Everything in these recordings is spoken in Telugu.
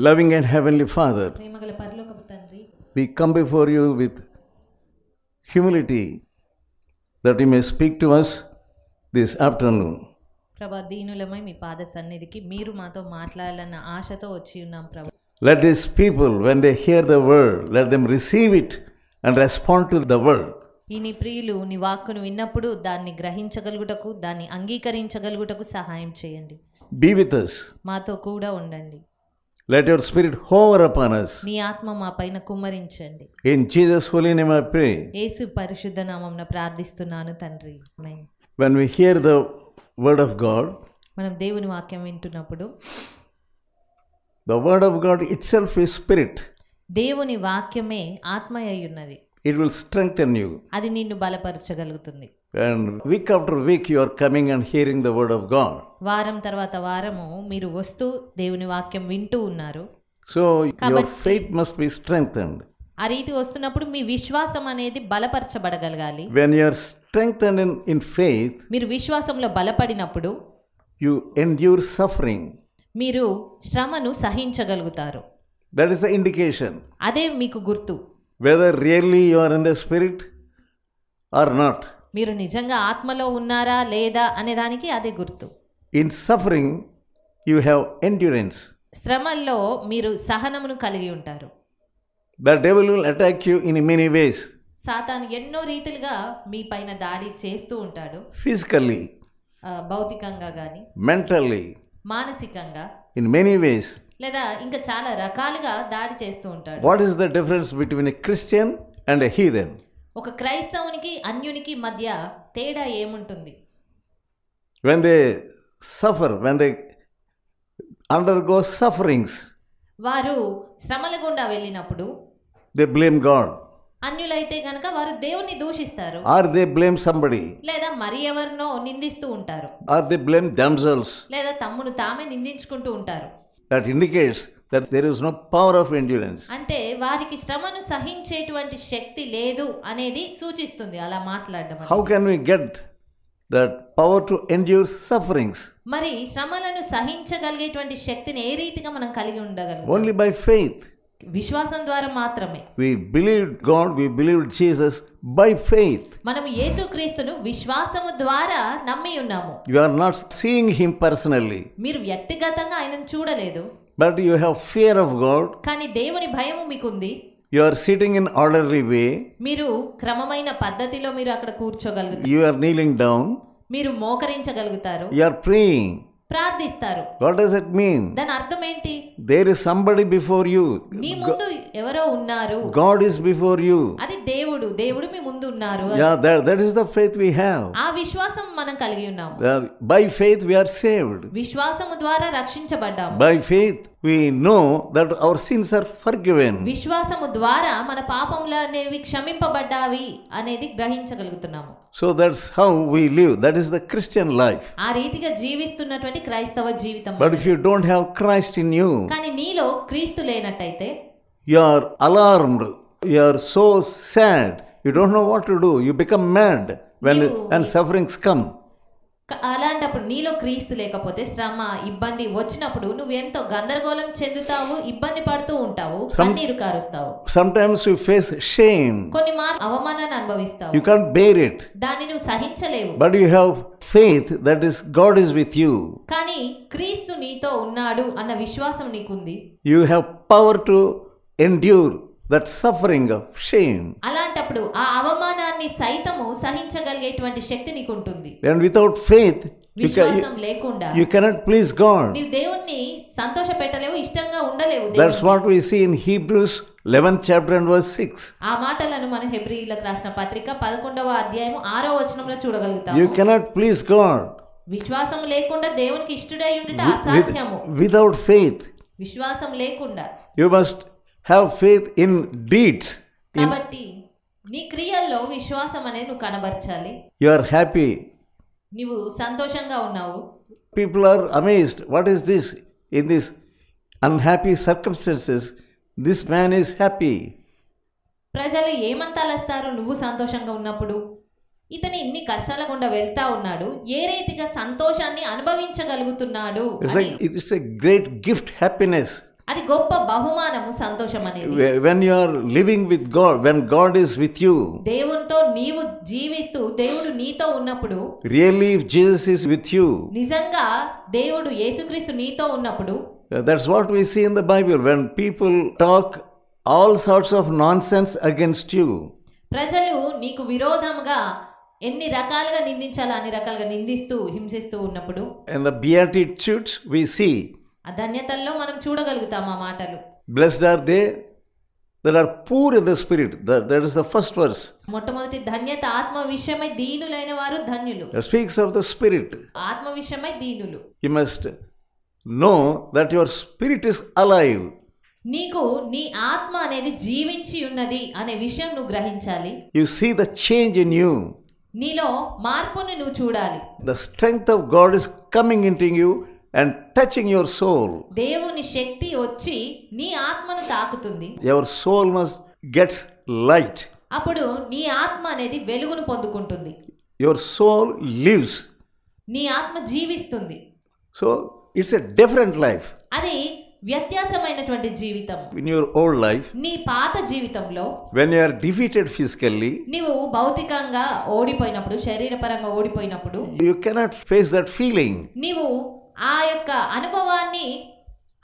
Loving and Heavenly Father, we come before you with humility that you may speak to us this afternoon. ప్రభా దీనులమై మీ పాద సన్నిధికి మీరు మాతో మాట్లాడాలన్న ఆశతో వచ్చి ఉన్నాం ప్రభా. Let these people, when they hear the word, let them receive it and respond to the word. ఈ నీ ప్రియులు నీ వాక్కును విన్నప్పుడు దాన్ని గ్రహించగలుగుటకు, దాన్ని అంగీకరించగలుగుటకు సహాయం చేయండి. Be with us. మాతో కూడా ఉండండి. Let your spirit hover upon us. నీ ఆత్మ మా పైన కుమ్మరించండి. In Jesus' holy name I pray. యేసు పరిశుద్ధ నామమున ప్రార్థిస్తున్నాను తండ్రి. ఆమేన్. When we hear the word of God, మనం దేవుని వాక్యం వింటున్నప్పుడు the word of God itself is spirit. దేవుని వాక్యమే ఆత్మ అయి ఉన్నది. It will strengthen you. అది నిన్ను బలపరచగలుగుతుంది. And week after week you are coming and hearing the word of God. వారం తర్వాత వారము మీరు వస్తూ దేవుని వాక్యం వింటూ ఉన్నారు. So your faith must be strengthened. ఆ రీతి వస్తున్నప్పుడు మీ విశ్వాసం అనేది బలపరచబడగలగాలి. When you are strengthened in faith, మీరు విశ్వాసంలో బలపడినప్పుడు you endure suffering. మీరు శ్రమను సహించగలుగుతారు. That is the indication. అదే మీకు గుర్తు. Whether really you are in the spirit or not. మీరు నిజంగా ఆత్మలో ఉన్నారా లేదా అనే దానికి అదే గుర్తు. In suffering you have endurance. శ్రమల్లో మీరు సహనమును కలిగి ఉంటారు. The devil will attack you in many ways. సాతాను ఎన్నో రీతిలుగా మీ పైన దాడి చేస్తూ ఉంటాడు. Physically, భౌతికంగా గాని, mentally, మానసికంగా, in many ways. లేదా ఇంకా చాలా రకాలుగా దాడి చేస్తూ ఉంటాడు. What is the difference between a Christian and a heathen? ఒక క్రైస్తవునికి అన్యునికి మధ్య తేడా ఏముంటుంది? When they suffer, when they undergo sufferings, వారు శ్రమల గుండా వెళ్ళినప్పుడు they blame God. అన్యులైతే గనక వారు దేవుని దూషిస్తారు. Or they blame somebody. లేదా మరి ఎవరినో నిందిస్తూ ఉంటారు. Or they blame themselves. లేదా తమ్మును తామే నిందించుకుంటూ ఉంటారు. That indicates that there is no power of endurance. అంటే వారికి శ్రమను సహించేటువంటి శక్తి లేదు అనేది సూచిస్తుంది అలా మాట్లాడడం. How can we get that power to endure sufferings? మరి శ్రమలను సహించగలిగేటువంటి శక్తిని ఏ రీతిగా మనం కలిగి ఉండగలం? Only by faith. విశ్వాసం ద్వారా మాత్రమే. We believed God, we believed Jesus by faith. మనం యేసుక్రీస్తును విశ్వాసము ద్వారా నమ్మి ఉన్నాము. You are not seeing him personally. మీరు వ్యక్తిగతంగా ఆయనను చూడలేదు. But you have fear of God. కానీ దేవుని భయము మీకుంది. You are sitting in orderly way. మీరు క్రమమైన పద్ధతిలో మీరు అక్కడ కూర్చోగలుగుతారు. You are kneeling down. మీరు మోకరించగలుగుతారు. You are praying. ప్రార్థిస్తారు. What does it mean? దాని అర్థం ఏంటి? There is somebody before you. నీ ముందు ఎవరో ఉన్నారు. God is before you. అది దేవుడు. దేవుడు మీ ముందు ఉన్నారు. Yeah, that is the faith we have. ఆ విశ్వాసం మనం కలిగి ఉన్నాము. By faith we are saved. విశ్వాసము ద్వారా రక్షించబడ్డాము. By faith we know that our sins are forgiven. విశ్వాసము ద్వారా మన పాపములు అనేవి క్షమింపబడ్డావి అనేది గ్రహించగలుగుతున్నాము. So that's how we live. That is the Christian life. ఆ రీతిగా జీవిస్తున్నటువంటి క్రైస్తవ జీవితం. But if you don't have Christ in you, కానీ నీలో క్రీస్తు లేనట్టయితే you are alarmed. You are so sad. You don't know what to do. You become mad when sufferings come. అలాంటప్పుడు నీలో క్రీస్తు లేకపోతే శ్రమ ఇబ్బంది వచ్చినప్పుడు నువ్వు ఎంతో గందరగోళం చెందుతావు, ఇబ్బంది పడుతూ ఉంటావు, కన్నీరు కారుస్తావు. Sometimes you face shame. కొన్ని మార్లు అవమానాన్ని అనుభవిస్తావు. You can't bear it. దాన్ని నువ్వు సహించలేవు. But you have faith that is God is with you. కానీ క్రీస్తు నీతో ఉన్నాడు అన్న విశ్వాసం నీకుంది. You have power to endure that suffering of shame. అలాంటప్పుడు ఆ అవమానాన్ని సైతము సహించగలిగేటువంటి శక్తి నీకు ఉంటుంది. And without faith విశ్వాసం లేకుండా you cannot please God. నీవు దేవుణ్ణి సంతోషపెట్టలేవు, ఇష్టంగా ఉండలేవు. That's what we see in Hebrews 11th chapter and verse 6. ఆ మాటలను మన హెబ్రీయులకు రాసిన పత్రిక 11వ అధ్యాయము 6వ వచనంలో చూడగలుగుతాము. You cannot please God. విశ్వాసం లేకుండా దేవునికి ఇష్టడై ఉండుట అసాధ్యము. Without faith. విశ్వాసం లేకుండా You must have faith in deeds. కాబట్టి నీ క్రియల్లో విశ్వాసం అనేది నువ్వు కనబర్చాలి. You are happy. నీవు సంతోషంగా ఉన్నావు. People are amazed. What is this? In these unhappy circumstances, this man is happy. ప్రజలు ఏమంతాలేస్తారు నువ్వు సంతోషంగా ఉన్నప్పుడు? ఇతను ఇన్ని కష్టాల గుండా వెళ్తా ఉన్నాడు, ఏ రీతిగా సంతోషాన్ని అనుభవించగలుగుతున్నాడు? It's a great gift, happiness. అది గొప్ప బహుమానము, సంతోషం అనేది. When you are living with God, when God is with you, దేవునితో నీవు జీవిస్తూ దేవుడు నీతో ఉన్నప్పుడు, really if Jesus is with you, నిజంగా దేవుడు యేసుక్రీస్తు నీతో ఉన్నప్పుడు, that's what we see in the Bible. When people talk all sorts of nonsense against you, ప్రజలు నీకు విరోధంగా ఎన్ని రకాలుగా నిందించాలో అన్ని రకాలుగా నిందిస్తూ హింసిస్తూ ఉన్నప్పుడు, in the Beatitudes we see, ఆ ధన్యతల్లో మనం చూడగలుగుతాం ఆ మాటలు. blessed are they that are poor in the spirit. That is the first verse. మొట్టమొదటి ధన్యత ఆత్మ విషయమై దీనులైన వారు ధన్యులు. It speaks of the spirit. ఆత్మ విషయమై దీనులు. You must know that your spirit is alive. నీకు నీ ఆత్మ అనేది జీవించి ఉన్నది అనే విషయం నువ్వు గ్రహించాలి. You see the change in you. నీలో మార్పుని నువ్వు చూడాలి. The strength of God is coming into you and touching your soul. దేవుని శక్తి వచ్చి నీ ఆత్మను తాకుతుంది. Your soul must get light. అప్పుడు నీ ఆత్మ అనేది వెలుగును పొందుకుంటుంది. Your soul lives. నీ ఆత్మ జీవిస్తుంది. So it's a different life. అది వ్యత్యాసమైనటువంటి జీవితం. In your old life, నీ పాత జీవితంలో when you are defeated physically, నీవు భౌతికంగా ఓడిపోయినప్పుడు, శరీరపరంగా ఓడిపోయినప్పుడు, you cannot face that feeling. నీవు ఆ యొక్క అనుభవాన్ని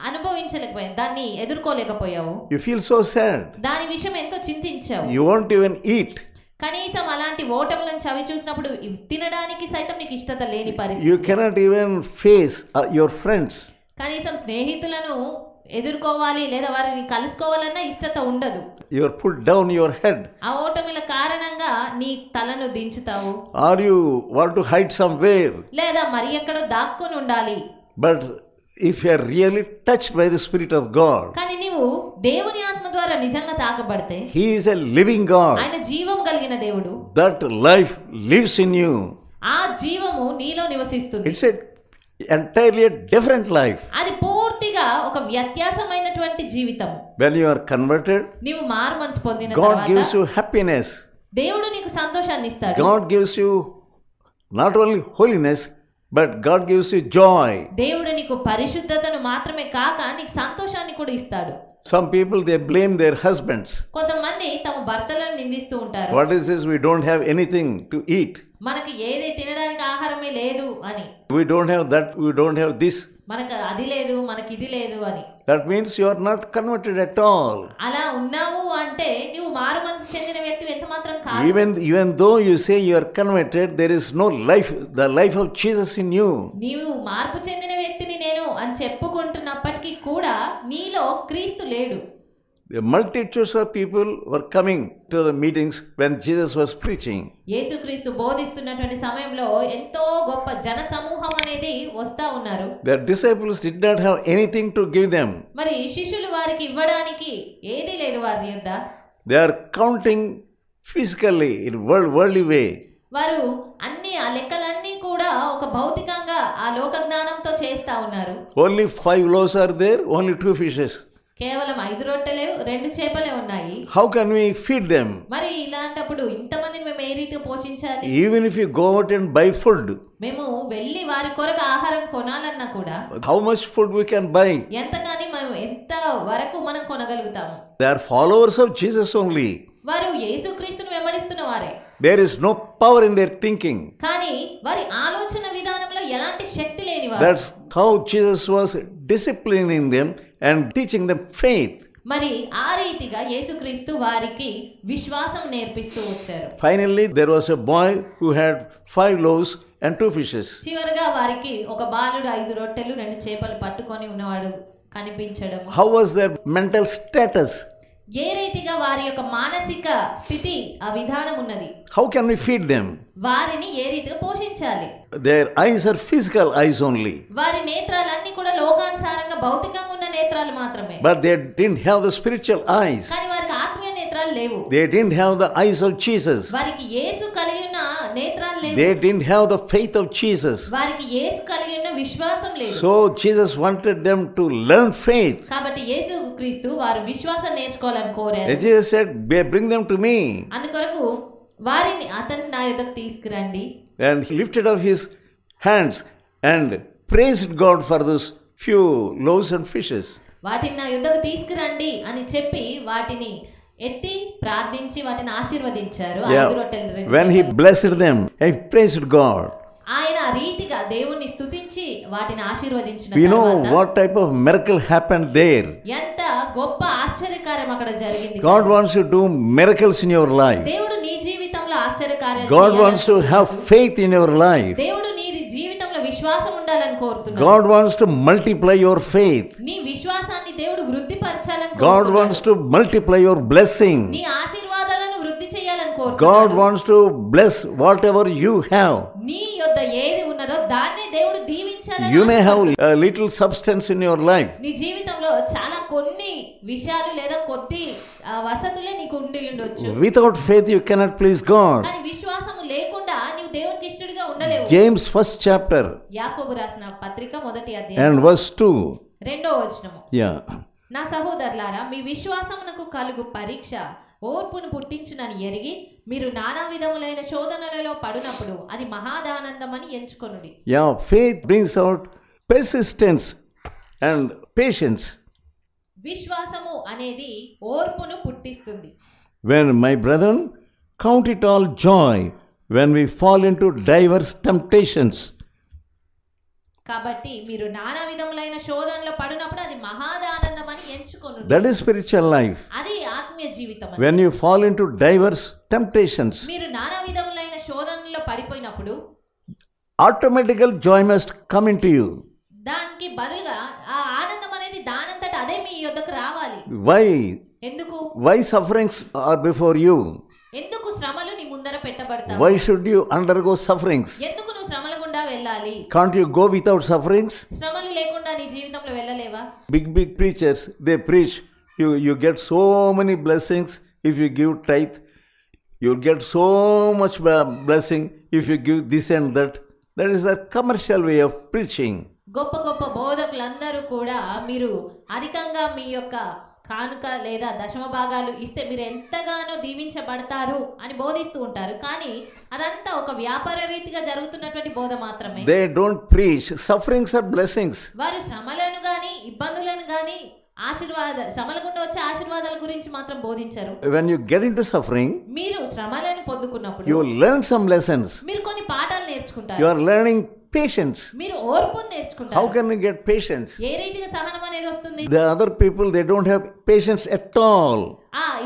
అనుభవించలేకపోయావు, దాన్ని ఎదుర్కోలేకపోయావు. You feel so sad. దాని విషయం ఎంతో చింతించావు. You won't even eat. కనీసం అలాంటి ఓటములను చవి చూసినప్పుడు తినడానికి సైతం నీకు ఇష్టత లేని పరిస్థితి. You cannot even face your friends. కనీసం స్నేహితులను ఎదుర్కోవాలి లేదా వారిని కలుసుకోవాలన్నా ఇష్టత ఉండదు. You are put down your head. ఆ ఓటమిల కారణంగా నీ తలను దించుతావు. Or you want to hide somewhere. లేదా మరి ఎక్కడో దాక్కుని ఉండాలి. But if you are really touched by the Spirit of God, కానీ నీవు దేవుని ఆత్మ ద్వారా నిజంగా తాకబడితే, He is a living God. ఆయన జీవం కలిగిన దేవుడు. That life lives in you. ఆ జీవము నీలో నివసిస్తుంది. It's a entirely a different life. అది పూర్తిగా ఒక వ్యత్యాసమైనటువంటి జీవితం. When you are converted, నీవు మారు మనసు పొందిన God తర్వాత gives you happiness. దేవుడు నీకు సంతోషాన్ని ఇస్తాడు. God gives you not only holiness, but God gives you joy. దేవుడు నీకు పరిశుద్ధతను మాత్రమే కాక నీకు సంతోషాన్ని కూడా ఇస్తాడు. Some people, they blame their husbands. కొంతమంది తమ భర్తలను నిందిస్తూ ఉంటారు. What is this? We don't have anything to eat. మనకి ఏది తినడానికి ఆహారమే లేదు అని. We don't have that. We don't have this. మనకు అది లేదు, మనకి ఇది లేదు అని. That means you are not converted at all. అలా ఉన్నావు అంటే నీవు మారు మనసు చెందిన వ్యక్తి ఎంత మాత్రం కాదు. Even though you say you are converted, there is no life, the life of Jesus in you. నీవు మార్పు చెందిన వ్యక్తిని నేను అని చెప్పుకుంటున్నప్పటికీ కూడా నీలో క్రీస్తు లేడు. The multitudes of people were coming to the meetings when Jesus was preaching. యేసుక్రీస్తు బోధిస్తున్నటువంటి సమయంలో ఎంతో గొప్ప జన సమూహం అనేది వస్తా ఉన్నారు. Their disciples did not have anything to give them. మరి శిష్యులు వారికి ఇవ్వడానికి ఏదీ లేదు వారి యొద్ద. They are counting physically in worldly way. వారు అన్ని ఆ లెక్కలన్నీ కూడా ఒక భౌతికంగా ఆ లోక జ్ఞానంతో చేస్తా ఉన్నారు. Only 5 loaves are there, only 2 fishes. కేవలం 5 రొట్టెలు 2 చేపలే ఉన్నాయి. How can we feed them? మరి ఇలాంటప్పుడు ఇంతమందిని మేము ఏ రీతిగా పోషించాలి? Even if you go out and buy food, మేము వెళ్ళి వారి కొరకు ఆహారం కొనాలన్నా కూడా how much food we can buy? ఎంతగాని మేము ఎంత వరకు మనం కొనగలుగుతాము? They are followers of Jesus only. వారు యేసుక్రీస్తును వెంబడిస్తున్న వారే. There is no power in their thinking. కానీ వారి ఆలోచన విధానంలో ఎలాంటి శక్తి లేని వారు. That's how Jesus was disciplining them and teaching them faith. మరి ఆ రీతిగా యేసుక్రీస్తు వారికి విశ్వాసం నేర్పిస్తూ వచ్చారు. Finally, there was a boy who had 5 loaves and 2 fishes. చివరగా వారికి ఒక బాలుడు 5 రొట్టెలు 2 చేపలు పట్టుకొని ఉన్నవాడు కనిపించడం. How was their mental status? ఏ రీతిగా వారి యొక్క మానసిక స్థితి ఆ విధానం ఉన్నది. How can we feed them? వారిని ఏ రీతిగా పోషించాలి? Their eyes are physical eyes only. వారి నేత్రాలన్నీ కూడా లోకానుసారంగా భౌతికంగా ఉన్న నేత్రాలు మాత్రమే. But they didn't have the spiritual eyes. కానీ వారికి ఆత్మీయ నేత్రాలు లేవు. They didn't have the eyes of Jesus. వారికి యేసు కలిగి ఉన్న నేత్రాలు లేవు. They didn't have the faith of Jesus. వారికి యేసు కలిగి ఉన్న విశ్వాసం లేదు. So Jesus wanted them to learn faith. కాబట్టి యేసు క్రీస్తు వారు విశ్వాసం నేర్చుకోవాలని కోరారు. Jesus said, bring them to me. అందుకొరకు వారిని అతన్ని నా యొద్దకు తీసుకురండి. And he lifted up his hands and praised God for those few loaves and fishes. వాటిని నా యుద్ధకు తీసుకురండి అని చెప్పి వాటిని ఎత్తి ప్రార్థించి వాటిని ఆశీర్వదించారు. 5 రొట్టెలు 2 When he blessed them, he praised God. ఆయన రీతిగా దేవుణ్ణి స్తుతించి వాటిని ఆశీర్వదించిన We know తర్వాత what type of miracle happened there. ఎంత గొప్ప ఆశ్చర్యకార్యం అక్కడ జరిగింది. God wants to do miracles in your life. దేవుడు నీ జీవితంలో ఆశ్చర్యకార్యాలు God చేయాలని wants to have faith in your life. దేవుడు నీ జీవితంలో విశ్వాసం ఉండాలని కోరుతున్నాడు. God wants to multiply your faith. నీ విశ్వాసాన్ని దేవుడు వృద్ధి పరచాలని God కోరుతున్నాడు. wants to multiply your blessing. నీ ఆశీర్వాదాలను వృద్ధి చేయాలని God కోరుతున్నాడు. wants to bless whatever you have. నీ యొద్ద ఏది ఉన్నదో దాన్నే దేవుడు దీవించాలని You may have ఆశపడుతున్నాడు. a little substance in your life. నీ జీవితంలో చాలా కొన్ని విషయాలు లేదా కొద్ది వసతులే నీకు ఉండి ఉండొచ్చు. Without faith you cannot please God. కానీ విశ్వాసం లేకుండా నీవు దేవునికి ఇష్టడిగా ఉండలేవు. James 1st chapter యాకోబు రాసిన పత్రిక 1వ అధ్యాయం and verse 2. 2వ వచనము. Yeah. నా సహోదరులారా, మీ విశ్వాసమునకు కలుగు పరీక్ష ఓర్పును పుట్టించునని ఎరిగి మీరు నానా విధములైన శోధనలలో పడినప్పుడు అది మహాదానందమని ఎంచుకొనుడి. Yeah, faith brings out persistence and patience. విశ్వాసము అనేది ఓర్పును పుట్టిస్తుంది. When my brethren, count it all joy when we fall into diverse temptations. కాబట్టి మీరు నానా విధములైన శోధనలో పడినప్పుడు అది మహాదానందమని ఎంచుకొనుడి. That is spiritual life. అది ఆత్మీయ జీవితం. When you fall into diverse temptations, మీరు నానా విధములైన శోధనలో పడిపోయినప్పుడు automatically joy must come into you. దానికి బదులుగా ఆ ఆనందం అనేది దానంతట అదే మీ యొద్దకు రావాలి. Why? ఎందుకు? Why sufferings are before you? ఎందుకు శ్రమలు నీ ముందర పెట్టబడతాయి? Why should you undergo sufferings? ఎందుకు నువ్వు శ్రమల గుండా వెళ్ళాలి? Can't you go without sufferings? శ్రమలు లేకుండా నీ జీవితంలో వెళ్ళలేవా? Big preachers, they preach, you get so many blessings if you give tithe. You'll get so much blessing if you give this and that. That is a commercial way of preaching. గొప్ప గొప్ప బోధకులందరూ కూడా మీరు అధికంగా మీ యొక్క కానుక లేదా దశమ భాగాలు ఇస్తే మీరు ఎంతగానో దీవించబడతారు అని బోధిస్తూ ఉంటారు. కానీ అదంతా ఒక వ్యాపార రీతిగా జరుగుతున్నటువంటి బోధ మాత్రమే. They don't preach sufferings are blessings. వారు శ్రమలను గాని ఇబ్బందులను గాని శ్రమల గుండా వచ్చే ఆశీర్వాదాల గురించి మాత్రం బోధించరు. When you get into suffering, మీరు శ్రమలను పొందుకున్నప్పుడు you learn some lessons. మీరు కొన్ని పాఠాలు నేర్చుకుంటారు. You are learning patience. మీరు ఓర్పును నేర్చుకుంటారు. How can you get patience? ఏ రీతిగా సహనం అనేది వస్తుంది? The other people, they don't have patience at all.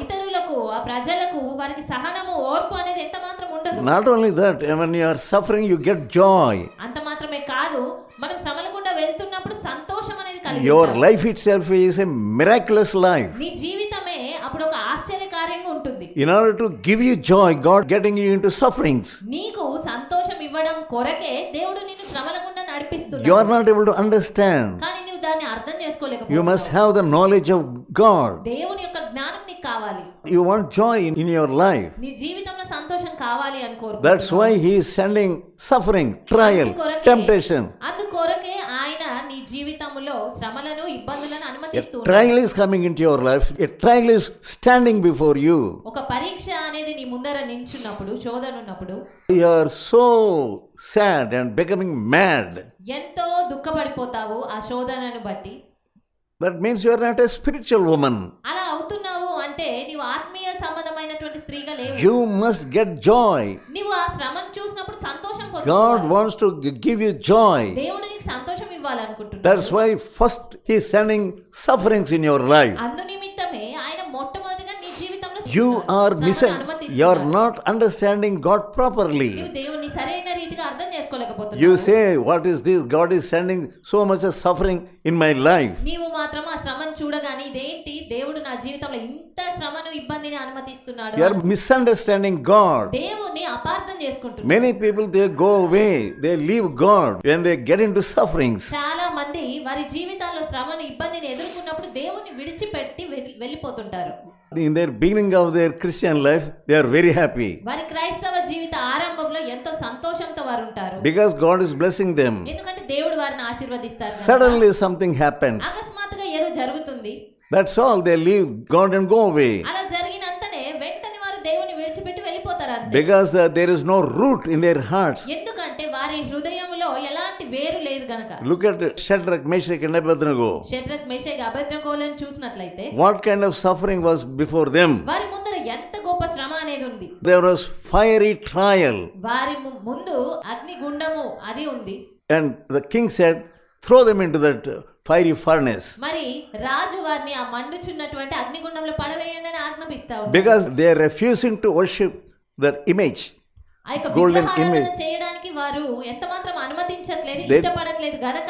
ఇతరులకు ఆ ప్రజలకు వారికి సహనము ఓర్పు అనేది ఎంత మాత్రం ఉండదు. Not only that, when you are suffering you get joy. అంత మాత్రమే కాదు, మనం శ్రమల గుండా వెళ్తున్నప్పుడు సంతోషం అనేది కలిగి Your ఉంటాం. life itself is a miraculous life. నీ జీవితమే అప్పుడు ఒక ఆశ్చర్యకార్యంగా ఉంటుంది. In order to give you joy, God getting you into sufferings. నీకు సంతోషం ఇవ్వడం కొరకే దేవుడు నిన్ను శ్రమల గుండా నడిపిస్తున్నాడు. You are not able to understand. కానీ నువ్వు దాన్ని అర్థం చేసుకోలేకపోతున్నావు. You must have the knowledge of God. దేవుని యొక్క జ్ఞానం నీకు కావాలి. You want joy in your life. నీ జీవితంలో సంతోషం కావాలి అని కోరుకుంటున్నావు. That's why He is sending suffering, trial, temptation. అందుకొరకే ఆయన నీ జీవితంలో శ్రమలను ఇబ్బందులను A అనుమతిస్తున్నాడు. trial is coming into your life. A trial is standing before you. ఒక పరీక్ష అనేది నీ ముందర నించున్నప్పుడు, శోధన ఉన్నప్పుడు You are so sad and becoming mad. ఎంతో దుఃఖపడిపోతావు ఆ శోధనను బట్టి. That means you are not a spiritual woman. అలా అవుతున్నావు అంటే నీవు ఆత్మీయ సంబంధమైనటువంటి స్త్రీగా లేవు. You must get joy. నీవు ఆ శ్రమను చూసినప్పుడు సంతోషం God పొందుకోవాలి. wants to give you joy. దేవుడు నీకు సంతోషం ఇవ్వాలనుకుంటున్నాడు. That's why first He is sending sufferings in your life. అందు నిమిత్తమే ఆయన మొట్టమొదటిగా నీ జీవితంలో You are శ్రమను missing. అనుమతిస్తున్నాడు. You are not understanding God properly. నీవు దేవుని సరైన రీతిగా అర్థం చేసుకోలేకపోతున్నావు. You say, what is this? God is sending so much of suffering in my life. నీవు మాత్రం ఆ శ్రమను చూడగానే ఇదేంటి దేవుడు నా జీవితంలో ఇంత శ్రమను ఇబ్బందిని అనుమతిస్తున్నాడు. You are misunderstanding God. దేవుణ్ణి అపార్థం చేసుకుంటున్నారు. Many people, they go away. They leave God when they get into sufferings. చాలా మంది వారి జీవితాల్లో శ్రమను ఇబ్బందిని ఎదుర్కొన్నప్పుడు దేవుణ్ణి విడిచిపెట్టి వెళ్ళిపోతుంటారు. In their beginning of their Christian life, they are very happy. వారి క్రైస్తవ జీవిత ఆరంభంలో ఎంతో సంతోషంతో వారు ఉంటారు. Because God is blessing them. ఎందుకంటే దేవుడు వారిని ఆశీర్వదిస్తారు. Suddenly something happens. అకస్మాత్తుగా ఏదో జరుగుతుంది. That's all. They leave God and go away. అలా జరిగినంతనే వెంటనే వారు దేవుని విడిచిపెట్టి వెళ్ళిపోతారు అంతే. Because there is no root in their hearts. ఎందుకంటే ఎందుకంటే వారి హృదయంలో ఎలాంటి వేరు లేదు గనక. Look at Shadrach, Meshach and Abednego. Shadrach Meshach అబేద్నెగోలను చూసినట్లయితే What kind of suffering was before them? వారి ముందర ఎంత గొప్ప శ్రమ అనేది ఉంది. There was fiery trial. వారి ముందు అగ్నిగుండము అది ఉంది. And the king said, throw them into that fiery furnace. మరి రాజు వారిని ఆ మండుచున్నటువంటి అగ్నిగుండంలో పడవేయండి అని ఆజ్ఞాపిస్తా ఉన్నాడు. Because they are refusing to worship that image. ఆ యొక్క Golden విగ్రహారాధన image. చేయడానికి వారు ఎంత మాత్రం అనుమతించట్లేదు, They- ఇష్టపడట్లేదు గనక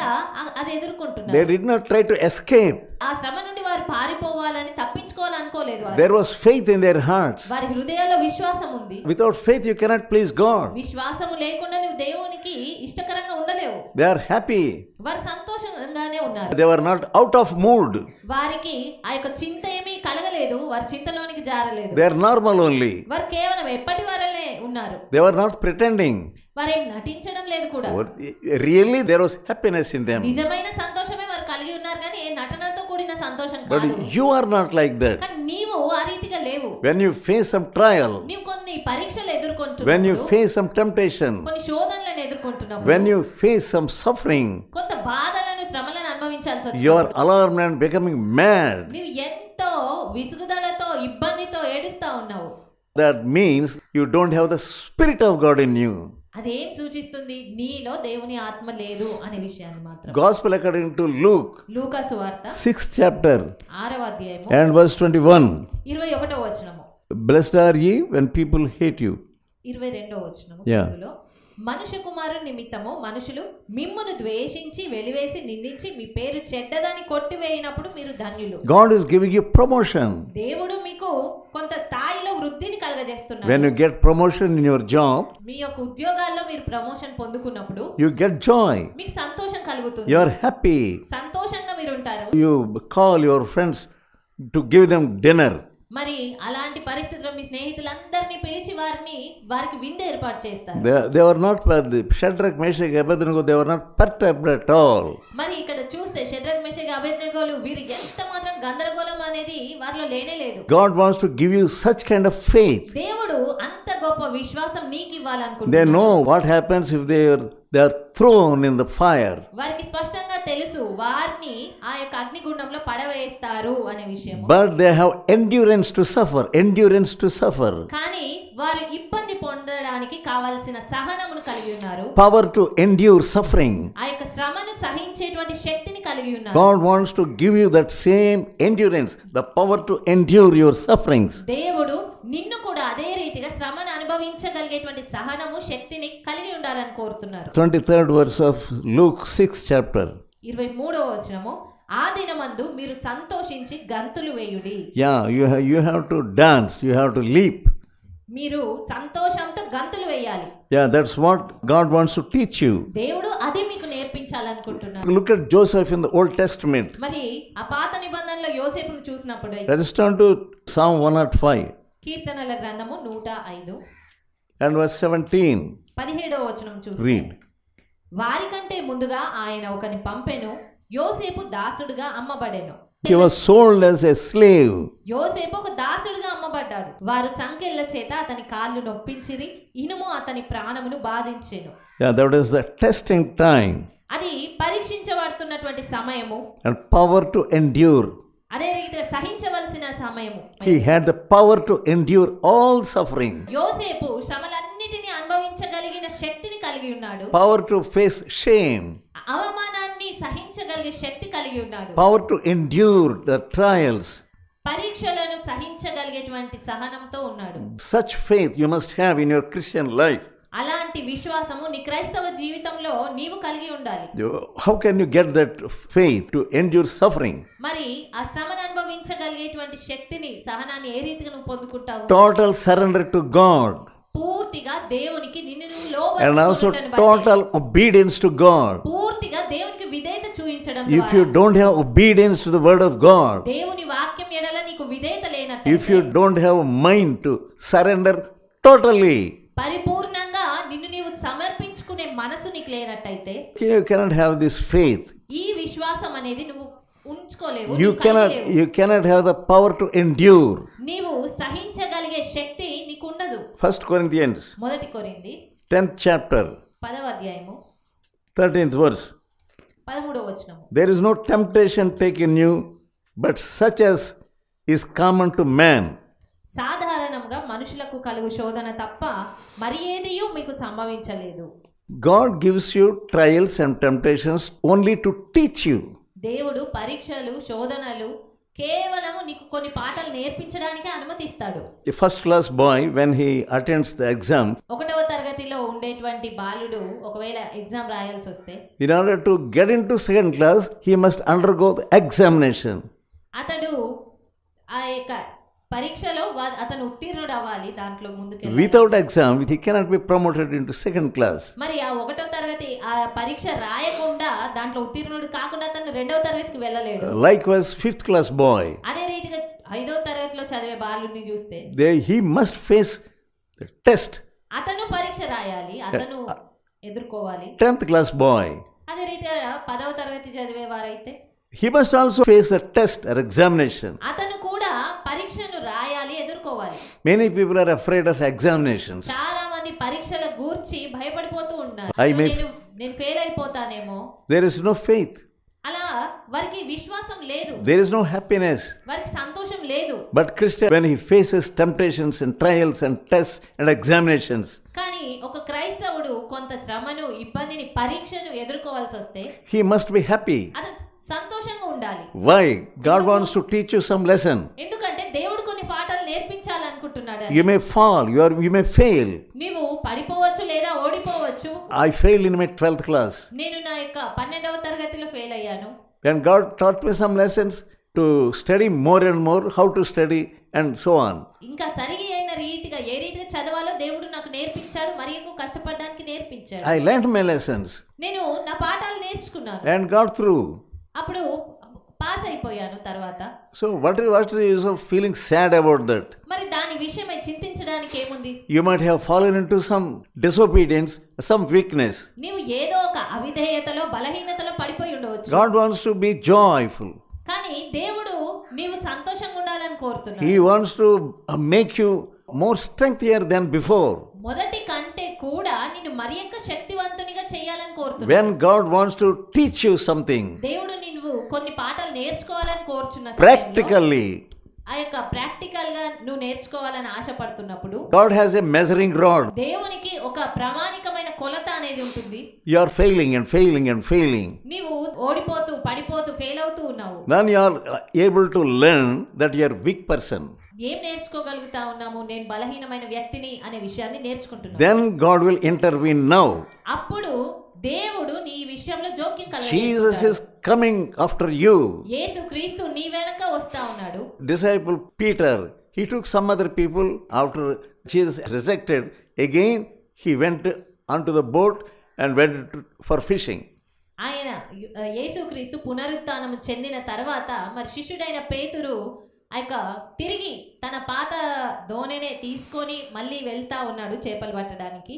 అది They ఎదుర్కొంటున్నారు. did not try to escape. ఆ శ్రమ నుండి వారు పారిపోవాలని తప్పించుకోవాలనుకోలేదు వారు. There was faith in their hearts. వారి హృదయాల్లో విశ్వాసం ఉంది. Without faith, you cannot please God. విశ్వాసము లేకుండా నువ్వు దేవునికి ఇష్టకరంగా ఉండలేవు. They are happy. వారు సంతోషంగానే ఉన్నారు. They were not out of mood. వారికి ఆ యొక్క చింత ఏమీ కలగలేదు, వారి చింతలోనికి జారలేదు. They are normal only. వారు కేవలం ఎప్పటి వారలే ఉన్నారు. They were not pretending. వారేం నటించడం లేదు కూడా. Really, there was happiness in them. నిజమైన సంతోషమే వారు కలిగి ఉన్నారు కానీ ఏ నటనతో కూడిన సంతోషం But కాదు. you are not like that. కానీ నీవు ఆ రీతిగా లేవు. When you face some trial, నీవు కొన్ని పరీక్షలు when you ఎదుర్కొంటున్నావు, face some temptation, కొన్ని శోధనలను ఎదుర్కొంటున్నావు, when you face some suffering, కొంత బాధలను శ్రమలను అనుభవించాల్సి you are వచ్చింది. alarmed and becoming mad. నీవు ఎంతో విసుగుదలతో ఇబ్బందితో ఏడుస్తా ఉన్నావు. That means you don't have the Spirit of God in you. అదేం సూచిస్తుంది? నీలో దేవుని ఆత్మ లేదు అనే విషయాన్ని మాత్రం. Gospel according to Luke, లూకా సువార్త 6th chapter 6వ అధ్యాయము and verse 21. 21వ వచనము. Blessed are ye when people hate you. 22వ వచనము. Yeah. తెలుగులో మనుష్య కుమారుని నిమిత్తము మనుషులు మిమ్మును ద్వేషించి వెలివేసి నిందించి మీ పేరు చెడ్డదని కొట్టివేయినప్పుడు మీరు ధన్యులు. God is giving you promotion. దేవుడు మీకు కొంత స్థాయిలో వృద్ధిని కలగజేస్తున్నాడు. When you get promotion in your job, మీ యొక్క ఉద్యోగాల్లో మీరు ప్రమోషన్ పొందుకున్నప్పుడు you get joy. మీకు సంతోషం కలుగుతుంది. You are happy. సంతోషంగా మీరు ఉంటారు. You call your friends to give them dinner. మరి అలాంటి పరిస్థితుల్లో మీ స్నేహితులందరినీ పిలిచి వారికి విందు ఏర్పాటు చేస్తారు. They were not, Shadrach, Meshach, Abednego, they were not perturbed at all. మరి ఇక్కడ చూస్తే షడ్రక్ మెషక్ అబేద్నెగోలు వీరు ఎంత మాత్రం గందరగోళం అనేది వారిలో లేనే లేదు. God wants to give you such kind of faith. దేవుడు అంత గొప్ప విశ్వాసం నీకు They ఇవ్వాలనుకుంటున్నాడు. know what happens if they are thrown in the fire. వారికి స్పష్టంగా తెలుసు వారిని ఆ యొక్క అగ్నిగుండంలో పడవేస్తారు అనే విషయం. But they have endurance to suffer. Endurance to suffer. కానీ వారు ఇబ్బంది పొందడానికి కావాల్సిన సహనమును కలిగి ఉన్నారు. Power to endure suffering. ఆ యొక్క శ్రమను సహించేటువంటి శక్తిని కలిగి ఉన్నారు. God wants to give you that same endurance, the power to endure your sufferings. దేవుడు నిన్ను కూడా అదే రీతిగా శ్రమను అనుభవించగలిగేటువంటి సహనము శక్తిని కలిగి ఉండాలని కోరుతున్నారు. 23rd verse of Luke 6th chapter. 23వ వచనము. ఆ దినమందు మీరు సంతోషించి గంతులు వేయుడి. Yeah, you have to dance, you have to leap. మీరు సంతోషంతో గంతులు వేయాలి. Yeah, that's what God wants to teach you. దేవుడు అది మీకు నేర్పించాలనుకుంటున్నారు. Look at Joseph in the Old Testament. మరి ఆ పాత నిబంధనలో యోసేపును చూసినప్పుడు Let us turn to Psalm 105 కీర్తనల గ్రంథము 105 and verse 17. 17వ వచనం చూస్తే Read. వారికంటే ముందుగా ఆయన ఒకని పంపెను, యోసేపు దాసుడుగా అమ్మబడెను. He was sold as a slave. యోసేపు ఒక దాసుడుగా అమ్మబడ్డాడు. వారు సంకెళ్ళ చేత అతని కాళ్ళు నొప్పించిరి, ఇనుము అతని ప్రాణమును బాధించెను. Yeah, that is the testing time. అది పరీక్షించబడుతున్నటువంటి సమయము. And power to endure. అదే రీతిగా సహించవలసిన సమయము. He had the power to endure all suffering. యోసేపు శ్రమలన్నిటిని అనుభవించగలిగిన శక్తిని కలిగి ఉన్నాడు. Power to face shame. అవమానాన్ని సహించగలిగే శక్తి కలిగి ఉన్నాడు. Power to endure the trials. పరీక్షలను సహించగలిగేటువంటి సహనంతో ఉన్నాడు. Such faith you must have in your Christian life. అలాంటి విశ్వాసము నీ క్రైస్తవ జీవితంలో నీవు కలిగి ఉండాలి. How can you get that faith to endure suffering? మరి ఆ శ్రమను అనుభవించగలిగేటువంటి శక్తిని సహనాన్ని ఏ రీతిగా నువ్వు పొందుకుంటావు? Total surrender to God. పూర్తిగా దేవునికి నిన్ను నువ్వు And also లోబరుచుకొనుటను బట్టి, total obedience to God. పూర్తిగా దేవునికి విధేయత చూపించడం If ద్వారా, you don't have obedience to the word of God, దేవుని వాక్యం ఎడల నీకు విధేయత లేనట్లయితే, if you don't have a mind to surrender totally, పరిపూర్ణంగా నిన్ను నీవు సమర్పించుకునే మనసు నీకు లేనట్టయితే, you cannot have this faith. ఈ విశ్వాసం అనేది నువ్వు ఉంచుకోలేవు. You cannot have the power to endure. నీవు సహించగలిగే శక్తి నీకు ఉండదు. 1 Corinthians 1 కొరింథీ 10th chapter 10వ అధ్యాయము 13th verse. 13వ వచనము. There is no temptation taken you, but such as is common to man. సాధారణంగా మనుషులకు కలుగు శోధన తప్ప మరి ఏదియూ మీకు సంభవించలేదు. God gives you trials and temptations only to teach you. దేవుడు పరీక్షలు శోధనలు కేవలము నీకు కొన్ని పాఠాలు నేర్పించడానికి అనుమతిస్తాడు. A first class boy, when he attends the exam, 1వ తరగతిలో ఉండేటువంటి బాలుడు ఒకవేళ ఎగ్జామ్ రాయాల్సి వస్తే, in order to get into second class, he must undergo the examination. అతడు ఆ యొక్క పరీక్షలో అతను ఉత్తీర్ణుడు అవ్వాలి. దాంట్లో ముందుకు Without exam, he cannot be promoted into second class. మరి ఆ 1వ తరగతి ఆ పరీక్ష రాయకుండా దాంట్లో ఉత్తీర్ణుడు కాకుండా అతను 2వ తరగతికి వెళ్ళలేడు. Likewise, fifth class boy, అదే రీతిగా 5వ తరగతిలో చదివే బాలుడిని చూస్తే he must face the test. అతను పరీక్ష రాయాలి, అతను ఎదుర్కోవాలి. 10th class boy, అదే రీతిగా 10వ తరగతి చదివే వారైతే he must also face the test or examination. అతను కూడా పరీక్షను రాయాలి, ఎదుర్కోవాలి. Many people are afraid of examinations. చాలా మంది పరీక్షల గూర్చి భయపడిపోతూ ఉన్నారు. నేను fail అయిపోతానేమో. There is no faith. అలా వారికి విశ్వాసం లేదు. There is no happiness. వారికి సంతోషం లేదు. But Christian, when he faces temptations and trials and tests and examinations, కానీ ఒక క్రైస్తవుడు కొంత శ్రమను, ఇబ్బందిని, పరీక్షను ఎదుర్కోవాల్సి వస్తే he must be happy. అతను సంతోషంగా ఉండాలి. Why? God wants to teach you some lesson. ఎందుకంటే దేవుడు కొన్ని పాఠాలు నేర్పించాలనుకుంటున్నాడు. You may fall, you may fail. నీవు పడిపోవచ్చు లేదా ఓడిపోవచ్చు. I failed in my 12th class. నేను నా యొక్క 12వ తరగతిలో ఫెయిల్ అయ్యాను. And God taught me some lessons to study more and more, how to study and so on. ఇంకా సరిగి అయిన రీతిగా ఏ రీతిగా చదవాలో దేవుడు నాకు నేర్పించాడు, మరి ఎక్కువ కష్టపడడానికి నేర్పించాడు. I learned my lessons. నేను నా పాఠాలు నేర్చుకున్నాను. And got through. అప్పుడు పాస్ అయిపోయాను తర్వాత. So what is the use of feeling sad about that? మరి దాని విషయమై చింతించడానికి ఏముంది? You might have fallen into some disobedience, some weakness. నీవు ఏదో ఒక అవిధేయతలో, బలహీనతలో పడిపోయి ఉండవచ్చు. God wants to be joyful. కానీ దేవుడు నీవు సంతోషంగా ఉండాలని కోరుతున్నాడు. He wants to make you more strengthier than before. మొదటి కంటే కూడా నిన్ను మరి ఎక్కువ శక్తివంతునిగా చేయాలని కోరుతున్నాడు. When God wants to teach you something, దేవుడు నిన్ను కొన్ని పాఠాలు నేర్చుకోవాలని కోరుచున్న practically, ఆ యొక్క ప్రాక్టికల్ గా నువ్వు నేర్చుకోవాలని ఆశపడుతున్నప్పుడు God has a measuring rod. దేవునికి ఒక ప్రామాణికమైన కొలత అనేది ఉంటుంది. You are failing and failing and failing. నీవు ఓడిపోతూ పడిపోతూ ఫెయిల్ అవుతూ ఉన్నావు. Then you are able to learn that you are a weak person. ఏం నేర్చుకోగలుగుతా ఉన్నాము? నేను బలహీనమైన వ్యక్తిని అనే విషయాన్ని నేర్చుకుంటున్నాను. Then God will intervene now. అప్పుడు దేవుడు నీ విషయంలో జోక్యం Jesus కలుగజేస్తాడు. is coming after you. యేసుక్రీస్తు నీ వెనక వస్తా ఉన్నాడు. Disciple Peter, he took some other people after Jesus resurrected. Again, he went onto the boat and went for fishing. ఆయన యేసుక్రీస్తు పునరుత్థానం చెందిన తర్వాత మరి శిష్యుడైన పేతురు ఆ యొక్క తిరిగి తన పాత దోణినే తీసుకొని మళ్ళీ వెళ్తా ఉన్నాడు చేపలు పట్టడానికి.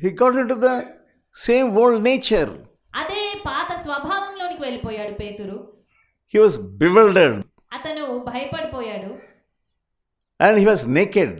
He got into the same old nature. అదే పాత స్వభావంలోనికి వెళ్ళిపోయాడు పేతురు. He was bewildered. అతను భయపడిపోయాడు. And he was naked.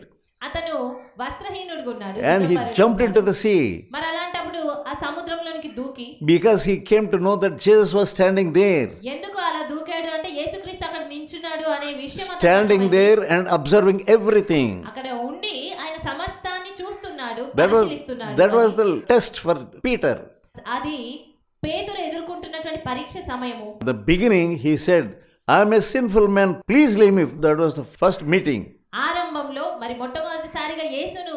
అతను వస్త్రహీనుడిగా ఉన్నాడు. And he jumped into the sea. మరి అలాంటప్పుడు ఆ సముద్రంలోనికి దూకి, Because he came to know that Jesus was standing there. ఎందుకు అలా దూకాడు అంటే యేసుక్రీస్తు అక్కడ నించున్నాడు అనే విషయం Standing there and observing everything. అక్కడ ఉండి ఆయన సమస్తాన్ని చూస్తున్నాడు, That పరిశీలిస్తున్నాడు. was the test for Peter. అది పేతురు ఎదుర్కొంటున్నటువంటి పరీక్ష సమయము. The beginning he said, I am a sinful man, please leave me. That was the first meeting. ఆరంభంలో మరి మొట్టమొదటిసారిగా యేసును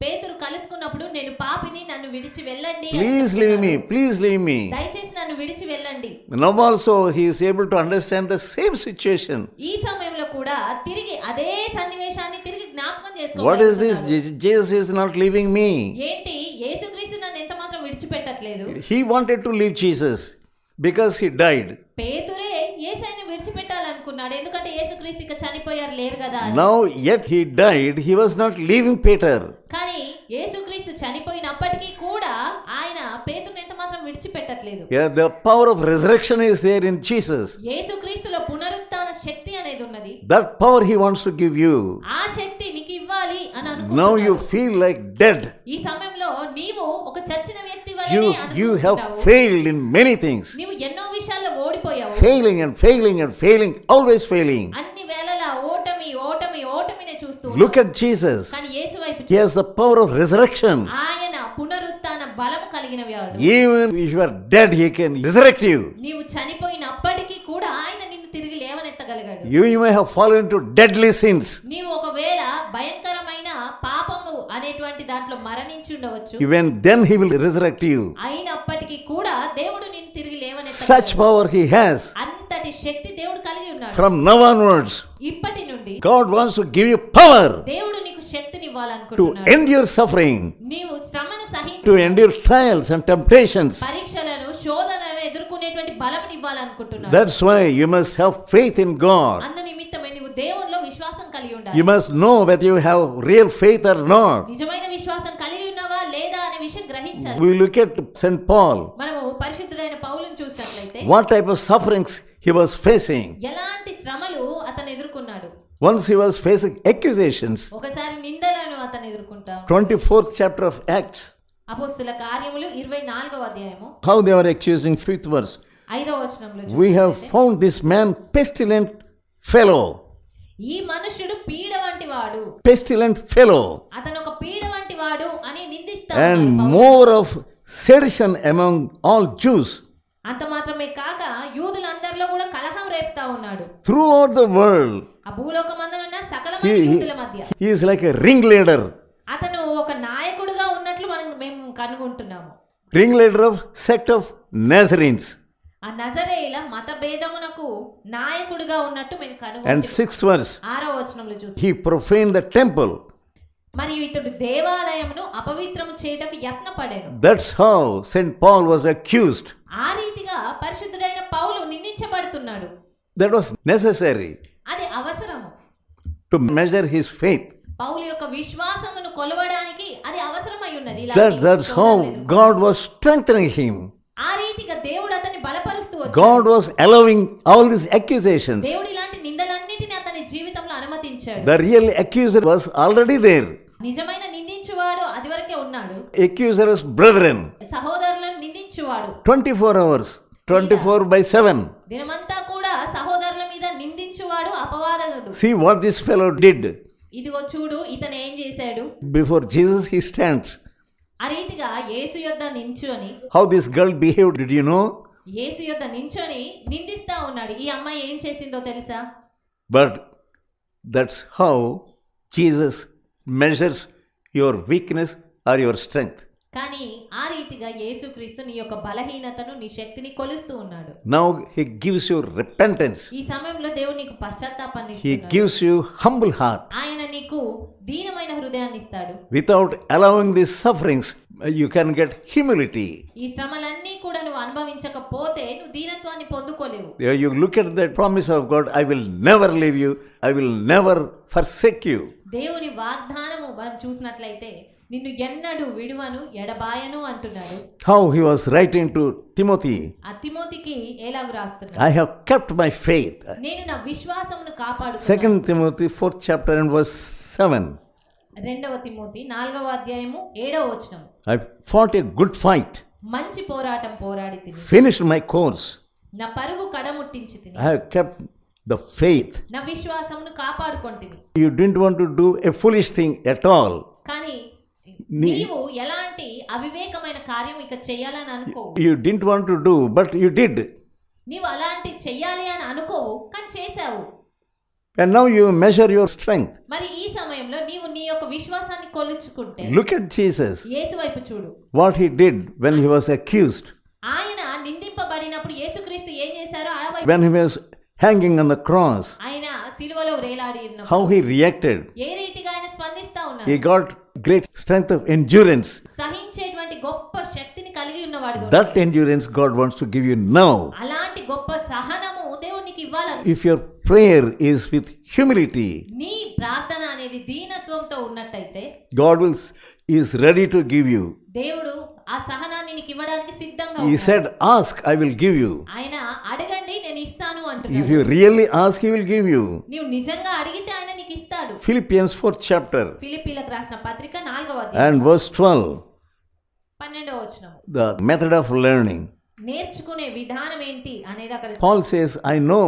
పేతురు కలుసుకున్నప్పుడు, నేను పాపిని, నన్ను విడిచి వెళ్ళండి, Please leave me, please leave me. దయచేసి నన్ను విడిచి వెళ్ళండి. Now also he is able to understand the same situation. ఈ సమయంలో కూడా తిరిగి అదే సన్నివేశాన్ని తిరిగి జ్ఞాపకం What is this? చేసుకోవాలి. Jesus is not leaving me. ఏంటి, యేసుక్రీస్తు నన్ను ఎంత మాత్రం విడిచిపెట్టట్లేదు. He wanted to leave Jesus because he died. పేతురే యేసయ్యను విడిచిపెట్టాలనుకున్నాడు, ఎందుకంటే యేసుక్రీస్తు ఇక చనిపోయారు, లేరు కదా అని. Now yet he died, he was not leaving Peter. కానీ యేసుక్రీస్తు చనిపోయినప్పటికీ కూడా ఆయన పేతురుని ఎంత మాత్రం విడిచిపెట్టట్లేదు. Yeah, the power of resurrection is there in Jesus. యేసుక్రీస్తులో పునరుత్థాన శక్తి అనేది ఉన్నది. That power he wants to give you. ఆ శక్తి నీకు ఇవ్వాలి అని Now you అనుకుంటున్నాడు. feel like dead. ఈ సమయంలో నీవు ఒక చచ్చిన వ్యక్తి ఓటమిని You have అనుకుంటున్నావు. failed in many things. నీవు ఎన్నో విషయాల్లో ఓడిపోయావు. Failing and failing and failing, always failing. అన్ని వేళలా ఓటమినే చూస్తూ Look at Jesus. కానీ యేసు వైపు He has the power of resurrection. ఆయన పునరుత్థాన బలము కలిగిన వాడు. Even if you are dead, He can resurrect you. నీవు చనిపోయినప్పటికీ కూడా ఆయన నిన్ను తిరిగి లేవనెత్తగలిగాడు. You may have fallen into deadly sins. నీవు ఒకవేళ భయంకరమైన పాపము అనేటువంటి దాంట్లో మరణించి ఉండవచ్చు. Even then He will resurrect you. అయినప్పటికీ కూడా దేవుడు నిన్ను తిరిగి లేవనెత్తగలడు. Such power He has. అంతటి శక్తి దేవుడు కలిగి ఉన్నాడు. From now onwards, ఇప్పటి నుండి God wants to give you power దేవుడు నీకు శక్తిని to ఇవ్వాలనుకుంటున్నాడు. endure suffering, నీవు శ్రమను to endure trials and temptations. పరీక్షలను శోధనలను ఎదుర్కొనేటువంటి బలముని ఇవ్వాలనుకుంటున్నాడు. That's why you must have faith in God. అందు నిమిత్తమే నీవు దేవునిలో విశ్వాసం కలిగి ఉండాలి. You must know whether you have real faith or not. నిజమైన విశ్వాసం కలిగి ఉన్నావా లేదా అనే విషయం గ్రహించాలి. We look at St. Paul. మనము పరిశుద్ధుడైన పౌలుని చూసినట్లయితే What type of sufferings he was facing. ఎలాంటి శ్రమలు అతను ఎదుర్కొన్నాడు. Once he was facing accusations. ఒకసారి నిందలను అతను ఎదుర్కొంటాం. 24th chapter of Acts. అపోస్తల కార్యములు 24వ అధ్యాయము. How they were accusing, 5th verse. 5వ వచనంలో We have found this man pestilent fellow. ఈ మనుషుడు పీడ వంటి వాడు. Pestilent fellow. అతను ఒక పీడ వంటి వాడు అని నిందిస్తా And ఉన్నారు. more of sedition among all Jews. అంత మాత్రమే కాక యూదులందరిలో కూడా కలహం రేపుతా ఉన్నాడు. Throughout the world. ఆ భూలోకమందున్న సకలమైన యూదుల మధ్య He is like a ringleader. అతను ఒక నాయకుడిగా ఉన్నట్లు మేము కనుగొంటున్నాము. Ringleader of sect of Nazarenes. ఆ నజరేయుల మత భేదమునకు నాయకుడిగా ఉన్నట్టు మేము And కనుగొంటున్నాము. 6th verse. 6వ వచనంలో చూస్తాం. He profaned the temple. మరియు ఇతడు దేవాలయమును అపవిత్రము చేయుటకు యత్నపడెను. That's how St. Paul was accused. ఆ రీతిగా పరిశుద్ధుడైన పౌలు నిందించబడుతున్నాడు. That was necessary అది అవసరము. to measure his faith. పౌలు యొక్క విశ్వాసమును కొలవడానికి అది అవసరమై ఉన్నది. That's how God was strengthening him. ఆ రీతిగా దేవుడు అతన్ని బలపరుస్తూ వచ్చాడు. God was allowing all these accusations. దేవుడు ఇలాంటి నిందలన్నిటిని అతని జీవితంలో అనుమతించాడు. The real accuser was already there. నిజమైన నిందించువాడు అదివరకే ఉన్నాడు. Accuser is brethren. సహోదరులను నిందించువాడు 24 hours, 24/7. దినమంతా కూడా సహోదరుల మీద నిందించువాడు అపవాదకుడు. See what this fellow did. ఇదిగో చూడు ఇతను ఏం చేశాడు. Before Jesus he stands. ఆ రీతిగా యేసు యొద్ద నించొని How this girl behaved, did you know? యేసు యొద్ద నించొని నిందిస్తా ఉన్నాడు. ఈ అమ్మాయి ఏం చేసిందో తెలుసా? But that's how Jesus measures your weakness or your strength. కానీ ఆ రీతిగా యేసుక్రీస్తు నీ యొక్క బలహీనతను నీ శక్తిని కొలుస్తూ ఉన్నాడు. Now he gives you repentance. ఈ సమయంలో దేవుడు నీకు పశ్చాత్తాపాన్ని He ఇస్తున్నాడు. gives you humble heart. ఆయన నీకు దీనమైన హృదయాన్ని ఇస్తాడు. Without allowing these sufferings, you can get humility. ఈ శ్రమలన్నీ కూడా నువ్వు అనుభవించకపోతే నువ్వు దీనత్వాన్ని పొందుకోలేవు. You look at the promise of God, I will never leave you, I will never forsake you. దేవుని వాగ్దానము మనం చూసినట్లయితే నిన్ను ఎన్నడూ విడువను ఎడబాయను అంటున్నాడు. How he was writing to Timothy. ఆ తిమోతికి ఎలాగు రాస్తున్నాడు? I have kept my faith. నేను నా విశ్వాసమును కాపాడుకున్నాను. 2 Timothy 4th chapter and verse 7. 2వ తిమోతి 4వ అధ్యాయము 7వ వచనం. I fought a good fight. మంచి పోరాటం పోరాడి తిని Finished my course. నా పరుగు కడముట్టించి తిని I have kept the faith. నా విశ్వాసమును కాపాడుకొంటిని. You didn't want to do a foolish thing at all. కానీ నీవు ఎలాంటి అవివేకమైన కార్యం ఇక చేయాలని అనుకోవు. You didn't want to do, but you did. నీవు అలాంటి చెయ్యాలి అని అనుకోవు కానీ చేశావు. And now you measure your strength. మరి ఈ సమయంలో నీవు నీ యొక్క విశ్వాసాన్ని కొలుచుకుంటే Look at Jesus. యేసు వైపు చూడు. What he did when he was accused. ఆయన నిందింపబడినప్పుడు యేసుక్రీస్తు ఏం చేశారో ఆ వైపు When he was hanging on the cross. ఆయన సిలువలో వేలాడి ఉన్నప్పుడు How he reacted. ఏ రీతిగా ఆయన స్పందిస్తా ఉన్నారు. He got great strength of endurance. సహించేటువంటి గొప్ప శక్తిని కలిగి ఉన్నవాడు. That endurance God wants to give you now. అలాంటి గొప్ప సహనము దేవుడు నీకు ఇవ్వాలని. If your prayer is with humility, నీ ప్రార్థన అనేది దీనత్వంతో ఉన్నట్టయితే God is ready to give you. దేవుడు ఆ సహనాన్ని నీకు ఇవ్వడానికి సిద్ధంగా He ఉన్నాడు. said, ask, I will give you. ఆయన అడగండి నేను ఇస్తాను If అంటున్నాడు. you really ask, he will give you. నీవు నిజంగా అడిగితే ఆయన నీకు ఇస్తాడు. Philippians 4th chapter ఫిలిప్పీలకు రాసిన పత్రిక 4వ అధ్యాయం and verse 12. 12వ వచనం. The method of learning. నేర్చుకునే విధానం ఏంటి అనేది అక్కడ Paul says, I know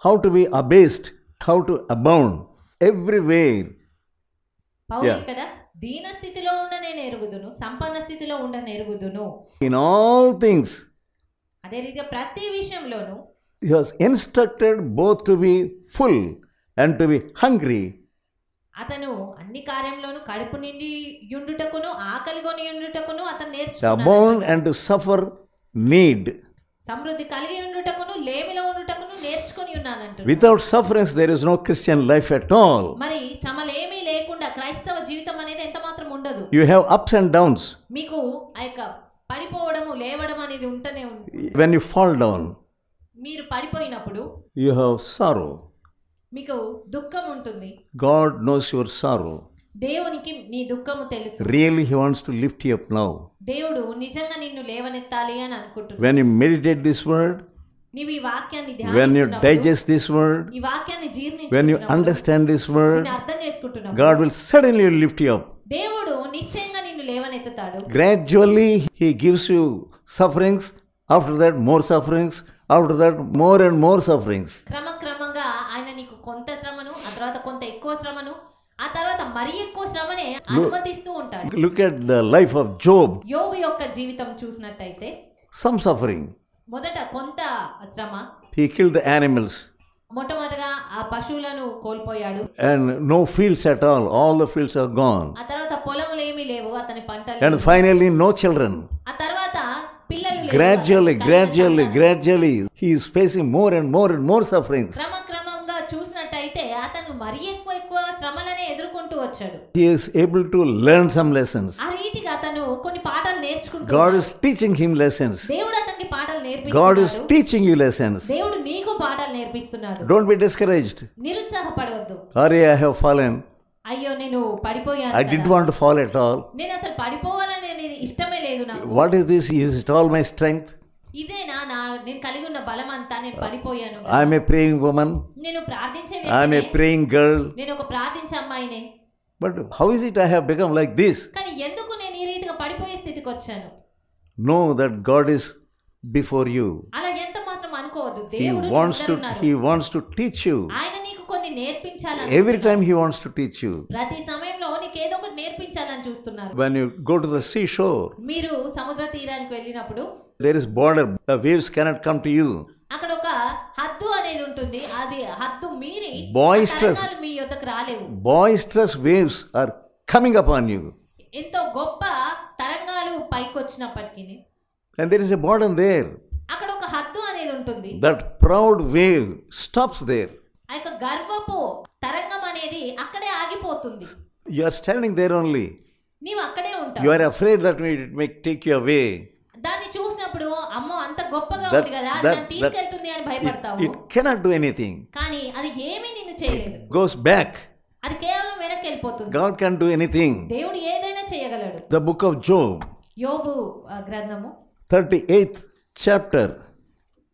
how to be abased, how to abound everywhere. పౌలు ఇక్కడ దీన స్థితిలో ఉండ నేను ఎరుగుదును, సంపన్న స్థితిలో ఉండ నెరుగుదును. In all things. అదే రీతిగా ప్రతి విషయంలోనూ He was instructed both to be full and to be hungry. అతను అన్ని కార్యంలోనూ కడుపు నిండి యుండుటకును ఆకలిగొని యుండుటకును అతను To నేర్చుకున్నాడు. abound and to suffer need. సమృద్ధి కలిగి ఉండుటకును లేమిలో ఉండుటకును నేర్చుకుని ఉన్నానంటు. Without sufferings, there is no Christian life at all. మరి శ్రమలేమీ లేకుండా క్రైస్తవ జీవితం అనేది ఎంత మాత్రం ఉండదు. You have ups and downs. మీకు ఆ యొక్క పడిపోవడము లేవడం అనేది ఉంటనే ఉంది. When you fall down, మీరు పడిపోయినప్పుడు you have sorrow. మీకు దుఃఖం ఉంటుంది. God knows your sorrow. దేవునికి నీ దుఃఖము తెలుసు. Really, He wants to lift you up now. దేవుడు నిజంగా నిన్ను లేవనెత్తాలి అని అనుకుంటున్నాడు. When you meditate this word, నీవు ఈ వాక్యాన్ని when you ధ్యానిస్తున్నప్పుడు, digest this word, ఈ వాక్యాన్ని when you జీర్ణించుకున్నప్పుడు, understand this word, దీన్ని అర్థం చేసుకుంటున్నావు, God will suddenly lift you up. దేవుడు నిశ్చయంగా నిన్ను లేవనెత్తుతాడు. Gradually, He gives you sufferings. After that, more sufferings. After that, more and more sufferings. క్రమక్రమంగా ఆయన నీకు కొంత శ్రమను, ఆ తర్వాత కొంత ఎక్కువ శ్రమను, ఆ తర్వాత మరి ఎక్కువ శ్రమనే అనుమతిస్తూ ఉంటాడు. Look at the life of Job. యోబు యొక్క జీవితం చూసినట్టయితే Some suffering. మొదట కొంత శ్రమ, He killed the animals. మొట్టమొదటిగా ఆ పశువులను కోల్పోయాడు. And no fields at all. All the fields are gone. ఆ తర్వాత పొలములు ఏమీ లేవు, అతని పంటలు. And finally, no children. ఆ తర్వాత పిల్లలు లేరు. Gradually, he is facing more and more sufferings. క్రమక్రమంగా చూసినట్టయితే అతను మరి ఎక్కువ శ్రమలనే ఎదుర్కొంటూ వచ్చాడు. He is able to learn some lessons. ఆ రీతిగా అతను కొన్ని పాఠాలు నేర్చుకుంటూ God is teaching him lessons. దేవుడు అతనికి పాఠాలు God నేర్పిస్తున్నాడు. is teaching you lessons. దేవుడు నీకు పాఠాలు నేర్పిస్తున్నాడు. Don't be discouraged. నిరుత్సాహపడవద్దు. Sorry, I have fallen. అయ్యో నేను పడిపోయాను I didn't want to fall at all. నేను అసలు పడిపోవాలని అనేది ఇష్టమే లేదు నాకు. What is this? Is it all my strength? ఇదేనా నేను కలిగి ఉన్న బలం అంతా, నేను పడిపోయాను. I am a praying woman. నేను ప్రార్థించే I am a వ్యక్తినే, praying girl. నేను ఒక ప్రార్థించే అమ్మాయినే. But how is it I have become like this? కానీ ఎందుకు నేను ఈ రీతిగా పడిపోయే స్థితికి వచ్చాను? Know that God is before you. అలా ఎంత మాత్రం అనుకోవద్దు. He దేవుడు wants to teach you. ఆయన నీకు కొన్ని నేర్పించాలని, Every time He wants to teach you. ప్రతి సమయంలో నీకు ఏదో ఒకటి నేర్పించాలని చూస్తున్నారు. When you go to the seashore, మీరు సముద్ర తీరానికి వెళ్ళినప్పుడు there is border. The waves cannot come to you. అక్కడ ఒక హద్దు అనేది ఉంటుంది. అది హద్దు మీరి Boisterous. తరంగాలు మీ యొద్దకు రాలేవు. Boisterous waves are coming upon you. ఎంతో గొప్ప తరంగాలు పైకి వచ్చినప్పటికీ And there is a border there. అక్కడ ఒక హద్దు అనేది ఉంటుంది. That proud wave stops there. ఆ యొక్క గర్వపు తరంగం అనేది అక్కడే ఆగిపోతుంది. You are standing there only. నీవు అక్కడే ఉంటావు. You are afraid that it may take you away. దాన్ని చూసినప్పుడు అమ్మో అంత గొప్పగా That- ఉంది కదా, అది that- నన్ను తీసుకెళ్తుంది అని భయపడతావు. It cannot do anything. కానీ అది ఏమీ నిన్ను చేయలేదు. Goes back. అది కేవలం వెనక్కి వెళ్ళిపోతుంది. God can do anything. దేవుడు ఏదైనా చేయగలడు. The book of Job, యోబు గ్రంథము 38th chapter,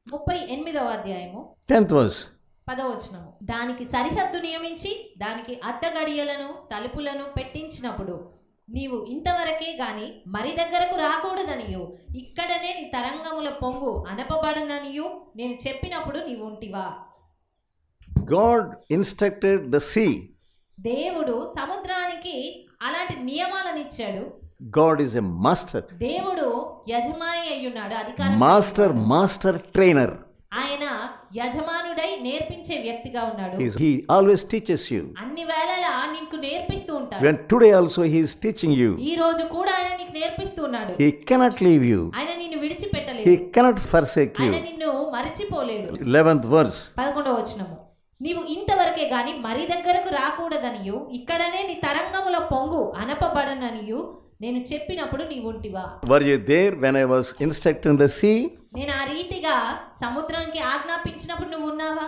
38వ అధ్యాయము 10th verse. 10వ వచనము. దానికి సరిహద్దు నియమించి దానికి అడ్డగడియలను తలుపులను పెట్టించినప్పుడు నీవు ఇంతవరకే గాని మరి దగ్గరకు రాకూడదనియు, ఇక్కడనే నీ తరంగముల పొంగు అనపబడననియు నేను చెప్పినప్పుడు నీవు ఉంటివా? God instructed the sea. దేవుడు సముద్రానికి అలాంటి నియమాలను ఇచ్చాడు. God is a master. దేవుడు యజమాని అయ్యున్నాడు, అధికారం. Master trainer. ఆయన యజమానుడై నేర్పించే వ్యక్తిగా ఉన్నాడు. He always teaches you. అన్ని వేళలా నీకు నేర్పిస్తూ ఉంటాడు. When today also He is teaching you. ఈ రోజు కూడా ఆయన నీకు నేర్పిస్తూ ఉన్నాడు. He cannot leave you. ఆయన నిన్ను విడిచిపెట్టలేదు. He cannot forsake ఆయన you. నిన్ను మరిచిపోలేడు. 11th verse. 11వ వచనము. నీవు ఇంతవరకే గాని మరి దగ్గరకు రాకూడదనియు, ఇక్కడనే నీ తరంగముల పొంగు అనపబడననియు నేను చెప్పినప్పుడు నీవు ఉంటివా? Were you there when I was instructing the sea? నేను ఆ రీతిగా సముద్రానికి ఆజ్ఞాపించినప్పుడు నువ్వు ఉన్నావా?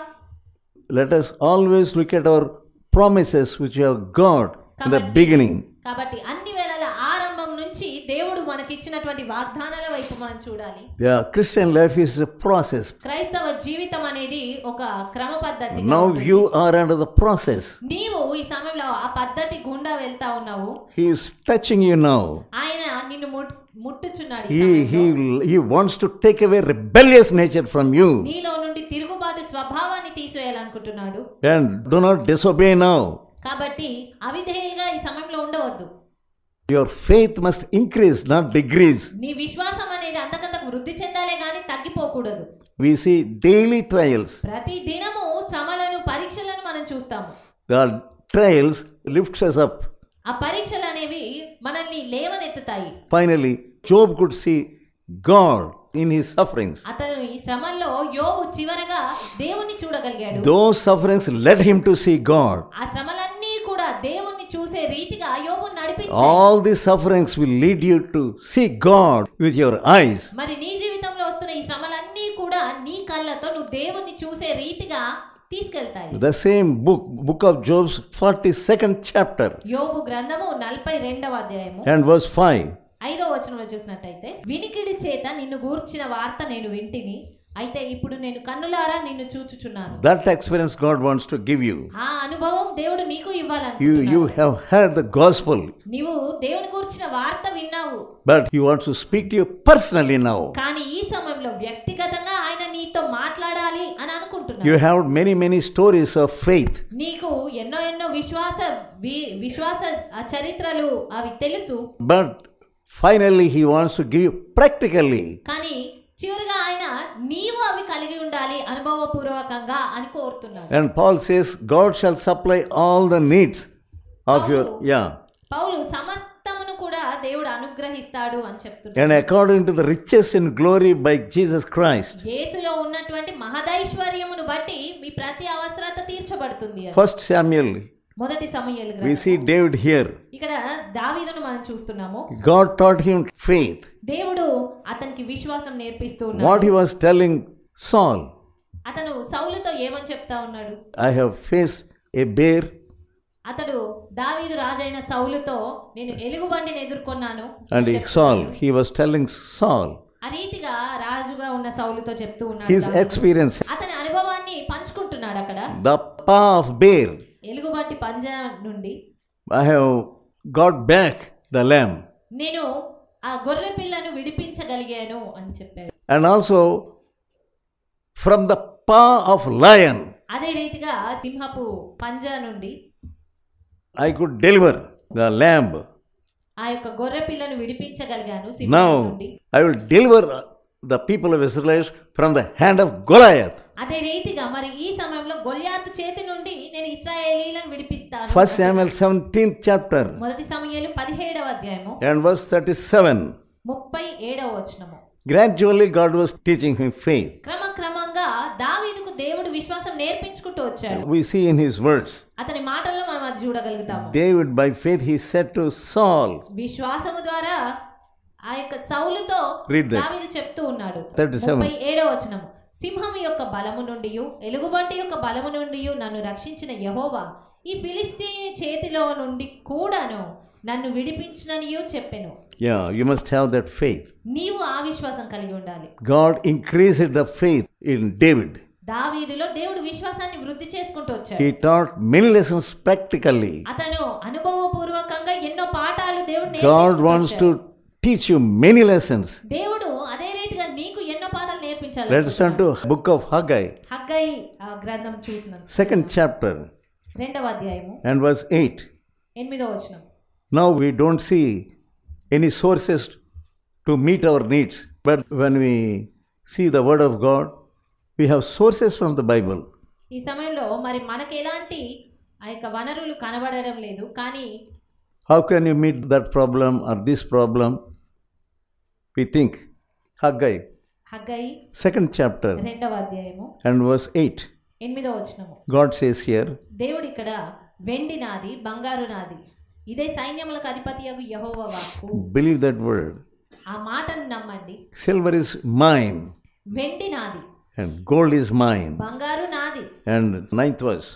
Let us always look at our promises which we have got in the beginning. కాబట్టి అన్ని వేళల ఆరంభం నుంచి దేవుడు మనకిచ్చినటువంటి వాగ్దానాల వైపు మనం చూడాలి. The Christian life is a process. క్రైస్తవ జీవితం అనేది ఒక క్రమ పద్ధతి. Now you are under the process. నీవు ఈ సమయంలో ఆ పద్ధతి గుండా వెళ్తా ఉన్నావు. He is touching you now. ఆయన నిన్ను ముట్టుచున్నాడు. He wants to take away rebellious nature from you. నీలో నుండి తిరుగుబాటు స్వభావాన్ని తీసివేయాలనుకుంటున్నాడు. And do not disobey now. కాబట్టి అవిధేయులుగా ఈ సమయంలో ఉండవద్దు. Your faith must increase, not decrease. నీ విశ్వాసం అనేది అంతకంతకు వృద్ధి చెందాలే గాని తగ్గిపోకూడదు. We see daily trials. ప్రతి దినము శ్రమలను పరీక్షలను మనం చూస్తాము. The trials lifts us up. ఆ పరీక్షలు అనేవి మనల్ని లేవనెత్తుతాయి. Finally, Job could see God in his sufferings. అతను ఈ శ్రమల్లో యోబు చివరగా దేవుణ్ణి చూడగలిగాడు. Those sufferings led him to see God. ఆ శ్రమలన్నీ కూడా దేవుణ్ణి చూసే రీతిగా యోబును నడిపించాయి. All these sufferings will lead you to see God with your eyes. మరి నీ జీవితంలో వస్తున్న ఈ శ్రమలన్నీ కూడా నీ కళ్ళతో నువ్వు దేవుణ్ణి చూసే రీతిగా తీసుకెళ్తాయి. The same book of Job's 42nd chapter యోబు గ్రంథము 42వ అధ్యాయము and verse 5. 5వ వచనంలో చూసినట్టయితే, వినికిడి చేత నిన్ను గూర్చిన వార్త నేను వింటిని, అయితే ఇప్పుడు నేను కన్నులారా నిన్ను చూచుచున్నాను. That experience God wants to give you. ఆ అనుభవం దేవుడు నీకు ఇవ్వాలనుకుంటున్నాడు. You have heard the gospel. నీవు దేవుని గూర్చిన వార్త విన్నావు. But he wants to speak to you personally now. కానీ ఈ సమయంలో వ్యక్తిగతంగా ఆయన నీతో మాట్లాడాలి అని అనుకుంటున్నాడు. You have many stories of faith. నీకు ఎన్నో విశ్వాస చరిత్రలు అవి తెలుసు. But finally he wants to give you practically. కానీ చివరిగా ఆయన నీవు అవి కలిగి ఉండాలి అనుభవపూర్వకంగా అని కోరుతున్నాడు. And Paul says God shall supply all the needs of your పౌలు సమస్తమును కూడా దేవుడు అనుగ్రహిస్తాడు అని చెప్తున్నాడు. And according to the riches in glory by Jesus Christ. యేసులో ఉన్నటువంటి మహదైశ్వర్యమును బట్టి మీ ప్రతి అవసరత తీర్చబడుతుంది. 1 Samuel. మొదటి సమూయేలు We see David here. ఇక్కడ దావీదును మనం చూస్తున్నాము. God taught him faith. దేవుడు అతనికి విశ్వాసం నేర్పిస్తూ ఉన్నాడు. What he was telling Saul. అతను సౌలుతో ఏమని చెప్తా ఉన్నాడు? I have faced a bear. అతడు దావీదు రాజైన సౌలుతో నేను ఎలుగుబంటిని ఎదుర్కొన్నాను. And Saul, he was telling Saul. ఆ రీతిగా రాజుగా ఉన్న సౌలుతో చెప్తూ ఉన్నాడు. His experience. అతని అనుభవాన్ని పంచుకుంటున్నాడు అక్కడ. The paw of bear. ఎలుగుబంటి పంజా నుండి I have got back the lamb. నేను ఆ గొర్రె పిల్లను విడిపించగలిగాను అని చెప్పాడు. And also from the paw of lion. అదే రీతిగా సింహపు పంజా నుండి I could deliver the lamb. ఆ యొక్క గొర్రె పిల్లను విడిపించగలిగాను సింహం నుండి. Now I will deliver the people of Israel from the hand of Goliath. అదే రీతిగా మరి ఈ సమయంలో గొల్యాతు చేతి నుండి నేను ఇశ్రాయేలీయులను విడిపిస్తాను. 1 Samuel 17th chapter. మొదటి సమూయేలు 17వ అధ్యాయము And verse 37. 37వ వచనము. Gradually God was teaching him faith. క్రమక్రమంగా దావీదుకు దేవుడు విశ్వాసం నేర్పించుకుంటూ వచ్చాడు. We see in his words. అతని మాటల్లో మనం అది చూడగలుగుతాము. David by faith he said to Saul. విశ్వాసము ద్వారా ఆ యొక్క సౌలుతో దావీదు చెప్తూ ఉన్నాడు. 37వ వచనం. సింహము యొక్క బలము నుండి ఎలుగుబంటి యొక్క బలము నుండి నన్ను రక్షించిన యెహోవా ఈ ఫిలిష్తీయుని చేతిలో నుండి కూడాను నన్ను విడిపించుననియు చెప్పెను. Yeah, you must have that faith. నీవు ఆ విశ్వాసం కలిగి ఉండాలి. God increased the faith in David. దావీదులో దేవుడు విశ్వాసాన్ని వృద్ధి చేసుకుంటూ వచ్చాడు. He taught many lessons practically. అతను అనుభవపూర్వకంగా ఎన్నో పాఠాలు దేవుడు నేర్పించాడు. God wants to teach you many lessons. దేవుడు అదే రీతిగా నీకు ఎన్నో పాఠాలు నేర్పించాలి. Let's turn to book of Haggai. Haggai గ్రంథం చూసినాం. 2nd chapter. 2వ అధ్యాయము And verse 8. 8వ వచనం. Now we don't see any sources to meet our needs, but when we see the word of God, we have sources from the Bible. ఈ సమయంలో మరి మనకి ఎలాంటి ఆ యొక్క వనరులు కనబడడం లేదు, కానీ how can you meet that problem or this problem? We think Haggai 2nd chapter 2వ అధ్యాయము and verse 8. 8వ వచనము. God says here, దేవుడు ఇక్కడ వెండి నాది బంగారు నాది ఇదే సైన్యములకు అధిపతియగు యెహోవా వాక్కు. Believe that word. ఆ మాటను నమ్మండి. Silver is mine. వెండి నాది. And gold is mine. బంగారు నాది. And 9th verse.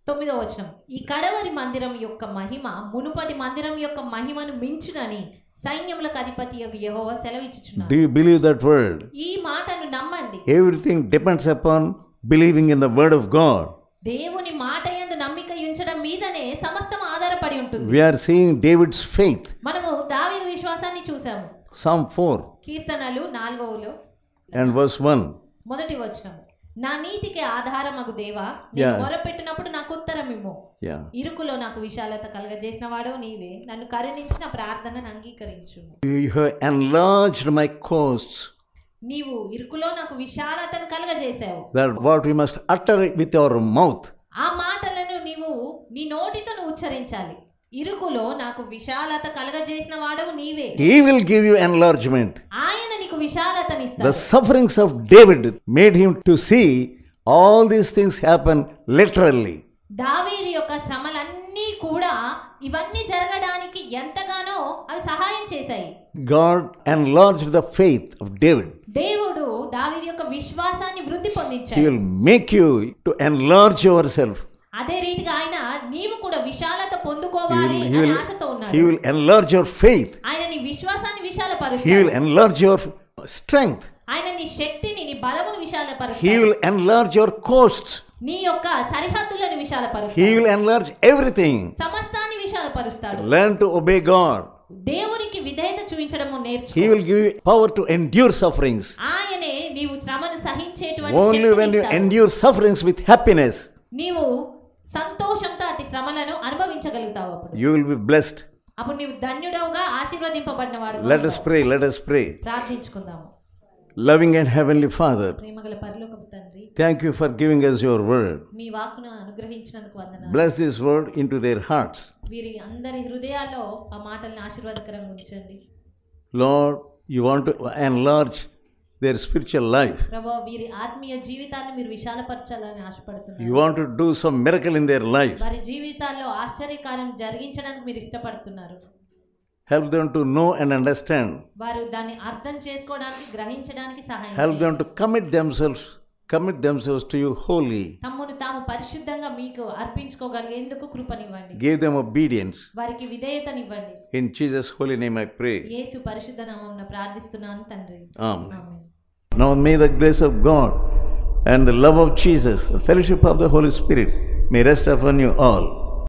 9వ వచనం. ఈ కడవరి మందిరం యొక్క మహిమ మునుపటి మందిరం యొక్క మహిమను మించునని సైన్యములకు అధిపతియగు యెహోవా సెలవిచ్చుచున్నాడు. Do you believe that word? ఈ మాటను నమ్మండి. Everything depends upon believing in the word of God. దేవుని మాట మాట యందు నమ్మిక ఉంచడం మీదనే సమస్తం ఆధారపడి ఉంటుంది. We are seeing David's faith. మనము దావీదు విశ్వాసాన్ని చూసాము. Psalm 4 కీర్తనలు 4 and verse 1. మొదటి వచనం, నా నీతికి ఆధారమగు దేవా, నేను మొరపెట్టినప్పుడు నాకు ఉత్తరమిమ్ము. ఇరుకులో నాకు విశాలత కలగజేసిన వాడవు నీవే, నన్ను కరుణించిన ప్రార్థనను అంగీకరించు. You have enlarged my coasts. నీవు ఇరుకులో నాకు విశాలతను కలగజేసావు. That what we must utter with our mouth. ఆ మాటలను నీవు నీ నోటితో ఉచ్చరించాలి. ఇరుకులో నాకు విశాలత కలగజేసిన వాడవు నీవే. He will give you enlargement. ఆయన నీకు విశాలతనిస్తాడు. The sufferings of David made him to see all these things happen literally. దావీదు యొక్క శ్రమలన్నీ కూడా ఇవన్నీ జరగడానికి ఎంతగానో అవి సహాయం చేశాయి. God enlarged the faith of David. దేవుడు దావీదు యొక్క విశ్వాసాన్ని వృద్ధి పొందించాడు. He will make you to enlarge yourself. అదే రీతిగా ఆయన నీవు కూడా విశాలత పొందుకోవాలి అనే ఆశతో ఉన్నాడు. He will enlarge your faith. ఆయన నీ విశ్వాసాన్ని విశాలపరుస్తాడు. He will enlarge your strength. ఆయన నీ శక్తిని నీ బలమును విశాలపరుస్తాడు. He will enlarge your coasts. నీ యొక్క సరిహద్దులను విశాలపరుస్తాడు. He will enlarge everything. సమస్తాన్ని విశాలపరుస్తాడు. Learn to obey God. దేవునికి విధేయత చూపించడము నేర్చుకో. He will give you power to endure sufferings. ఆయనే నీవు శ్రమను సహించేటువంటి Only శక్తిని when you ఇస్తాడు. endure sufferings with happiness, నీవు సంతోషంతో అట్టి శ్రమలను అనుభవించగలుగుతావు. అప్పుడు you will be blessed. అప్పుడు నీవు ధన్యుడవుగా ఆశీర్వదింపబడినవాడు. Let us pray. Let us pray. ప్రార్థించుకుందాము. Loving and heavenly Father, ప్రేమగల పరలోకపు తండ్రి, thank you for giving us your word. మీ వాక్కును అనుగ్రహించినందుకు వందనాలు. Bless this word into their hearts. వీరి అందరి హృదయాల్లో ఆ మాటలను ఆశీర్వాదకరంగా ఉంచండి. Lord, you want to enlarge their spiritual life. ప్రభువా, వీరి ఆత్మీయ జీవితాలను మీరు విశాలపరచాలని ఆశపడుతున్నారు. You want to do some miracle in their life. వారి జీవితాల్లో ఆశ్చర్యకార్యం జరిగించడానికి మీరు ఇష్టపడుతున్నారు. Help them to know and understand. వారు దాన్ని అర్థం చేసుకోవడానికి గ్రహించడానికి సహాయం Help చేయండి. them to commit themselves to you wholly. తమ్మును తాము పరిశుద్ధంగా మీకు అర్పించుకోగలిగేందుకు కృపనివ్వండి. Give them obedience. వారికి విధేయతనివ్వండి. In Jesus' holy name I pray. యేసు పరిశుద్ధ నామమున ప్రార్థిస్తున్నాను తండ్రి. Amen. Amen. Now may the grace of God and the love of Jesus, the fellowship of the Holy Spirit may rest upon you all.